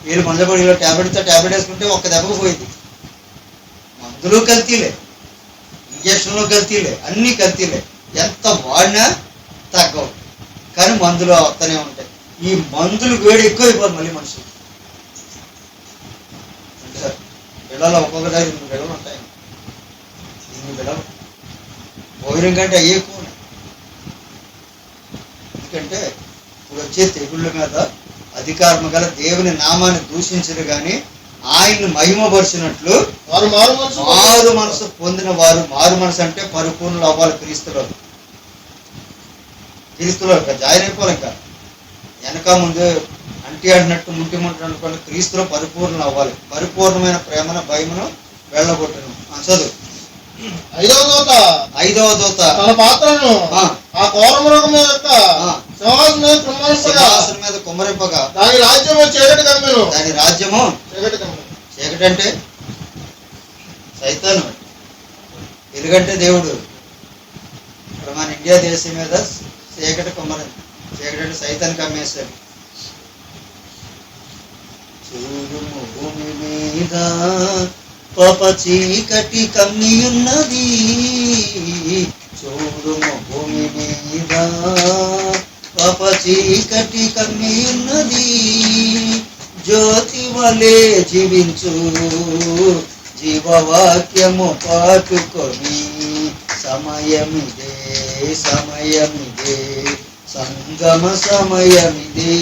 వీళ్ళు మందులో ట్యాబ్లెట్ వేసుకుంటే ఒక్క దెబ్బకు పోయింది. మందులు కల్తీలే, ఇంజక్షన్లు కల్తీలే, అన్నీ కల్తీలే. ఎంత వాడినా తగ్గవు, కానీ మందులు వస్తూనే ఉంటాయి. ఈ మందులు వేడి ఎక్కువ అయిపోదు మళ్ళీ మనుషులు. అంటే బిళ్ళలో ఒక్కొక్క దగ్గర 2 బిళ్ళలు ఉంటాయి. 2 బిళ్ళలు భోజనం కంటే అయ్యే ఎక్కువ ఉన్నాయి. ఎందుకంటే ఇప్పుడు వచ్చే తెగుళ్ళ మీద అధికారం గల దేవుని నామాన్ని దూషించరు కానీ ఆయన్ని మహిమపరిచినట్లు వారు మారు మనసు పొందిన వారు. మారు మనసు అంటే పరిపూర్ణులు అవ్వాలి క్రీస్తులో. జాయిన్ అయిపోవాలి. ఇంకా వెనక ముందు అంటినట్టు ముంటి అనుకోవాలి. క్రీస్తులో పరిపూర్ణులు అవ్వాలి. పరిపూర్ణమైన ప్రేమను భయమును వెళ్ళగొట్టను. చదువు 5వ దూత తన పాత్రను ఆ కోరమృగం యొక్క సింహాసనం మీద కుమ్మరింపగా దాని రాజ్యము చీకటి కమ్మెను. దాని రాజ్యము చీకటి కమ్మెను. చీకటి అంటే సైతాను, వెలుగంటే దేవుడు. ఇప్పుడు మన ఇండియా దేశం మీద చీకటి కుమ్మరింది. చీకటి అంటే సైతాన్ని కమ్మేశాడు. చూడుము భూమి మీద పాప చీకటి కమ్మియున్నది, చూడుము భూమి మీద పాప చీకటి కమ్మియున్నది, జ్యోతి వలె జీవించు జీవవాక్యము పాటుకొని సమయమిదే సమయమిదే సంగమ సమయమిదే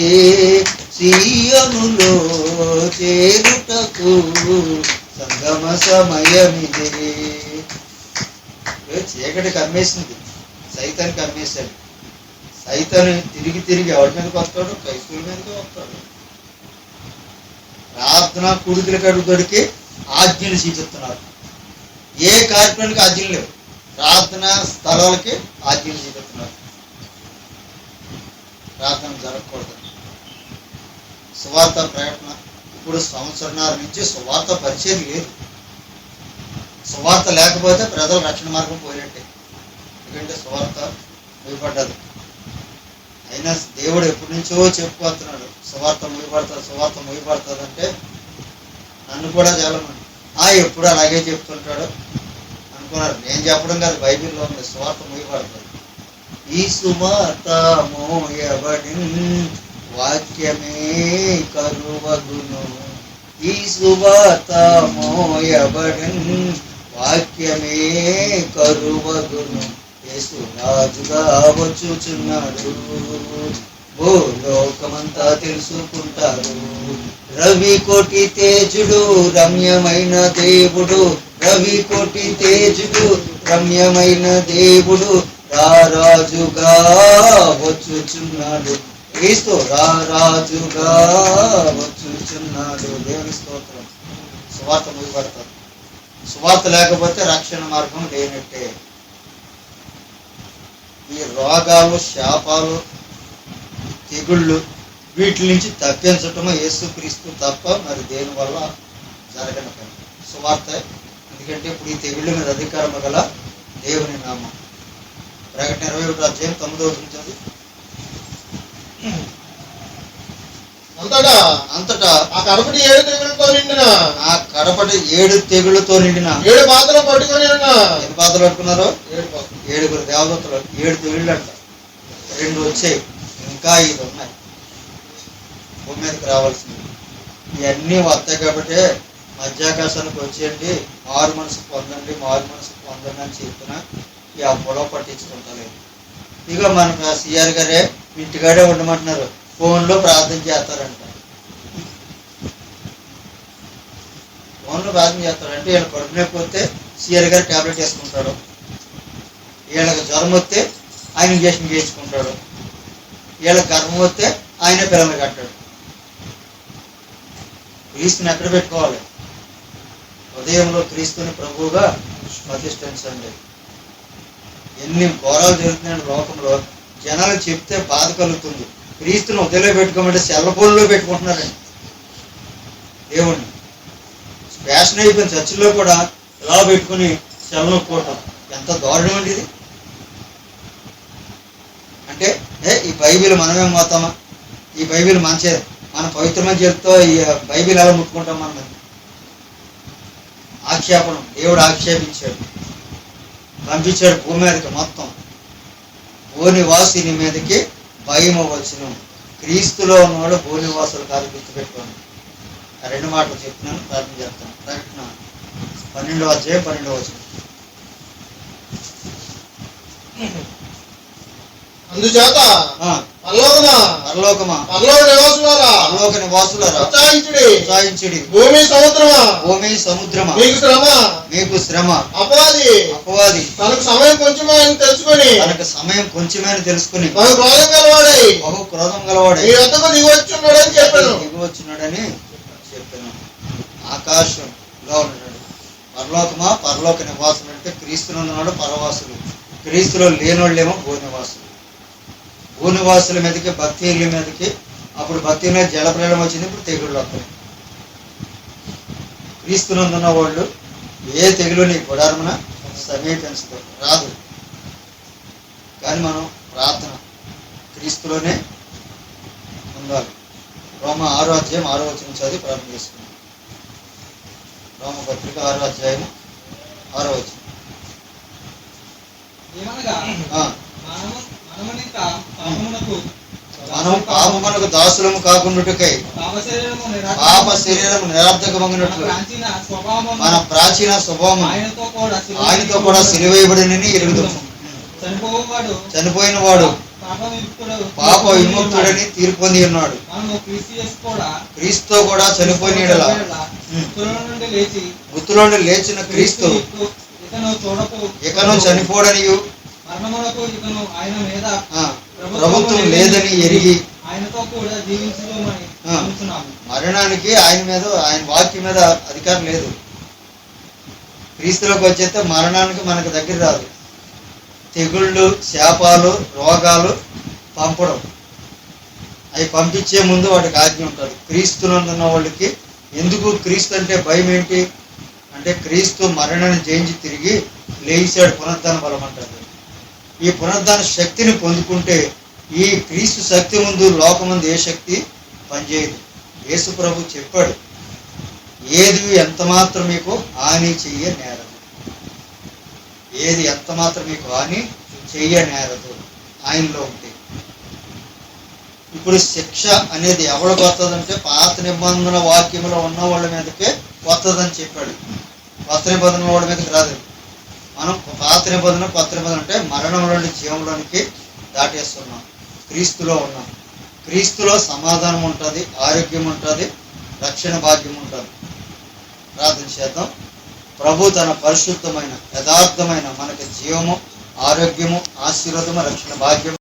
సీయోనులో చేరుటకు సంగమ సమయమిదే. చీకటి కమ్మేసింది, సైతాన్ని కమ్మేశాడు. సైతాన్ని తిరిగి తిరిగి ఎవరి మీదకి వస్తాడు? క్రైస్తవుల మీదకి వస్తాడు. ప్రార్థన కుడికిల కడుగుడికి ఆజ్ఞలు చూపిస్తున్నారు. ఏ కార్యక్రమానికి ఆజ్ఞలు లేవు, ప్రార్థన స్థలాలకి ఆజ్ఞలు చూపిస్తున్నారు. ప్రార్థన జరగకూడదు. సువార్త ప్రకటన ఇప్పుడు సంవత్సరాల నుంచి సువార్త పరిచయం లేదు. సువార్త లేకపోతే ప్రజలు రక్షణ మార్గం పోయినట్టే. ఎందుకంటే సువార్త ముగిపడ్డది. అయినా దేవుడు ఎప్పటి నుంచో చెప్పుకొస్తున్నాడు, సువార్త ముగిపడుతుంది, సువార్త ముగిపడుతుంది అంటే నన్ను కూడా చాలామంది ఎప్పుడు అలాగే చెప్తుంటాడు అనుకున్నారు. నేను చెప్పడం కాదు, బైబిల్లో ఉంది, సువార్త మోయబడుతుంది. ఈ సువార్త మోయబడిన్ వాక్యమే కరువగును. ఈ సువార్త మోయబడిన్ వాక్యమే కరువగును. యేసు రాజుగా వచ్చుచున్నాడు, ఓ లోకమంతా తెలుసుకుంటారు. రవి కోటి తేజుడు రమ్యమైన దేవుడు, రవి కోటి తేజుడు రమ్యమైన దేవుడు రారాజుగా వచ్చుచున్నాడు. క్రీస్తు రారాజుగా వచ్చుచున్నాడు. దేవుని స్తోత్రం. సువార్త ముగిపడతారు. సువార్త లేకపోతే రక్షణ మార్గం లేనట్టే. ఈ రోగాలు, శాపాలు, తెగుళ్ళు వీటి నుంచి తప్పించటము యేసుక్రీస్తు తప్ప మరి దేని వల్ల జరగని పని సువార్త. ఎందుకంటే ఇప్పుడు ఈ తెగుళ్ళ మీద అధికారం గల దేవుని నామం. ప్రకటన 21:9 అంతటా ఆ కడపటి 7 తెగులతో నిండిన ఆ కడపటి 7 తెగుళ్ళతో నిండిన 7 పాత్రలు పట్టుకొని ఉన్న ఎన్ని పాత్రలు పట్టుకున్నారు? 7 పాత్రలు. 7 దేవదూతలు. 7 తెగుళ్ళు అంట. 2 వచ్చాయి, ఇంకా 5 ఉన్నాయి భూమి మీదకి రావాల్సింది. ఇవన్నీ వస్తాయి కాబట్టి మధ్యాకాశానికి వచ్చేయండి, మారు మనసు పొందండి, మారు మనసు పొందండి అని చెప్పిన ఈ ఆ పొలం పట్టించుకుంటలేదు. ఇక మన సిఆర్ గారే ఇంటికాడే ఉండమంటున్నారు, ఫోన్లో ప్రార్థన చేస్తారంట. ఫోన్లో ప్రార్థన చేస్తారంటే వీళ్ళ కడుపు నొప్పి వస్తే సిఆర్ గారు ట్యాబ్లెట్ వేసుకుంటాడు, వీళ్ళకి జ్వరం వస్తే ఆయన ఇంజక్షన్ చేయించుకుంటాడు, వీళ్ళకి గర్భం వస్తే ఆయనే పిల్లలు కట్టాడు. క్రీస్తుని ఎక్కడ పెట్టుకోవాలి? హృదయంలో క్రీస్తుని ప్రభువుగా ప్రతిష్ఠించండి. ఎన్ని ఘోరాలు జరుగుతున్నాయి లోకంలో. జనాలు చెప్తే బాధ కలుగుతుంది. క్రీస్తుని హృదయంలో పెట్టుకోమంటే సెల్ ఫోన్లో పెట్టుకుంటున్నారండి దేవుణ్ణి. ఫ్యాషన్ అయిపోయింది. చర్చిలో కూడా ఇలా పెట్టుకుని సెల్ నొక్కోవటం ఎంత దారుణం అండి ఇది. అంటే ఈ బైబిల్ మనమే మోతామా? ఈ బైబిల్ మంచి మన పవిత్రమైన చేతితో ఈ బైబిల్ ఎలా ముట్టుకుంటాం మనం? ఆక్షేపణం. దేవుడు ఆక్షేపించాడు, పంపించాడు భూమి మీదకి మొత్తం. భూనివాసిని మీదకి భయము వచ్చును. క్రీస్తులో ఉన్నవాడు భూనివాసులు కాదు, గుర్తుపెట్టుకోండి. ఆ 2 మాటలు చెప్తున్నాను, ప్రార్థన చేస్తాను. ప్రకటన 12:12. అందుచేత పరలోకమా, పరలోక నివాసులారా ఉత్సాహించుడి. భూమి సముద్రమా, మీకు శ్రమ అపవాది తనకు సమయం కొంచెమని తెలుసుకుని బహు క్రోధం గలవాడై దిగివచ్చున్నాడని చెప్పాను. ఆకాశంలో ఉన్నాడు. పరలోకమా, పరలోక నివాసులు అంటే క్రీస్తులో ఉన్నాడు పరవాసులు, క్రీస్తులో లేనోళ్ళేమో భూనివాసులు. భూనివాసుల మీదకి, భక్తిల మీదకి, అప్పుడు భక్తి మీద జలప్రళయం వచ్చింది, ఇప్పుడు తెగుళ్ళు వస్తాయి. క్రీస్తునందున్న వాళ్ళు ఏ తెగులు నీ గుడారమున సమీపించదు, రాదు. కానీ మనం ప్రార్థన క్రీస్తులోనే ఉండాలి. రోమ 6:6 చదివి ప్రార్థన చేసుకున్నాం. రోమపత్రిక 6:6. మనం పాపమునకు దాసులము కాకుండాటకై పాప శరీరము నిరర్ధకమగినట్లు మన ప్రాచీన స్వభావం ఆయనతో కూడా సిలువేయబడినని ఎరుగుదాము. చనిపోయిన వాడు పాప విముక్తుడని తీర్పు పొంది ఉన్నాడు. క్రీస్తుతో కూడా చనిపోయిన యెడల మృతుల నుండి లేచిన క్రీస్తు ఇకను చనిపోడనియు ప్రభుత్వం లేదని ఎరిగి మరణానికి ఆయన మీద, ఆయన వాక్యం మీద అధికారం లేదు. క్రీస్తులోకి వచ్చేస్తే మరణానికి మనకు దగ్గర రాదు. తెగుళ్ళు, శాపాలు, రోగాలు పంపడం, అవి పంపించే ముందు వాటికి ఆజ్ఞ ఉంటుంది. క్రీస్తునందున్న వాళ్ళకి ఎందుకు క్రీస్తు అంటే భయం ఏంటి అంటే, క్రీస్తు మరణాన్ని జయించి తిరిగి లేచాడు, పునరుద్ధాన బలం అంటారు. ఈ పునరుద్ధాన శక్తిని పొందుకుంటే ఈ క్రీస్తు శక్తి ముందు లోకముందు ఏ శక్తి పనిచేయదు. యేసు ప్రభు చెప్పాడు, ఏది ఎంత మాత్రం మీకు హాని చెయ్య నేరం. ఏది ఎంత మాత్రం మీకు హాని చెయ్యనేరదు ఆయనలో ఉంటే. ఇప్పుడు శిక్ష అనేది ఎవరికి వస్తుందంటే పాత నిబంధన వాక్యంలో ఉన్న వాళ్ళ మీదకే వస్తుందని చెప్పాడు. కొత్త నిబంధన వాళ్ళ మీదకి రాదు. మనం పాత నిబంధన కొత్త నిబంధన అంటే మరణం నుండి జీవంలోనికి దాటేస్తున్నాం. క్రీస్తులో ఉన్నాం. క్రీస్తులో సమాధానం ఉంటుంది, ఆరోగ్యం ఉంటుంది, రక్షణ భాగ్యం ఉంటుంది. ప్రార్థన చేద్దాం. ప్రభు తన పరిశుద్ధమైన యథార్థమైన మనకి జీవము, ఆరోగ్యము, ఆశీర్వాదము, రక్షణ భాగ్యము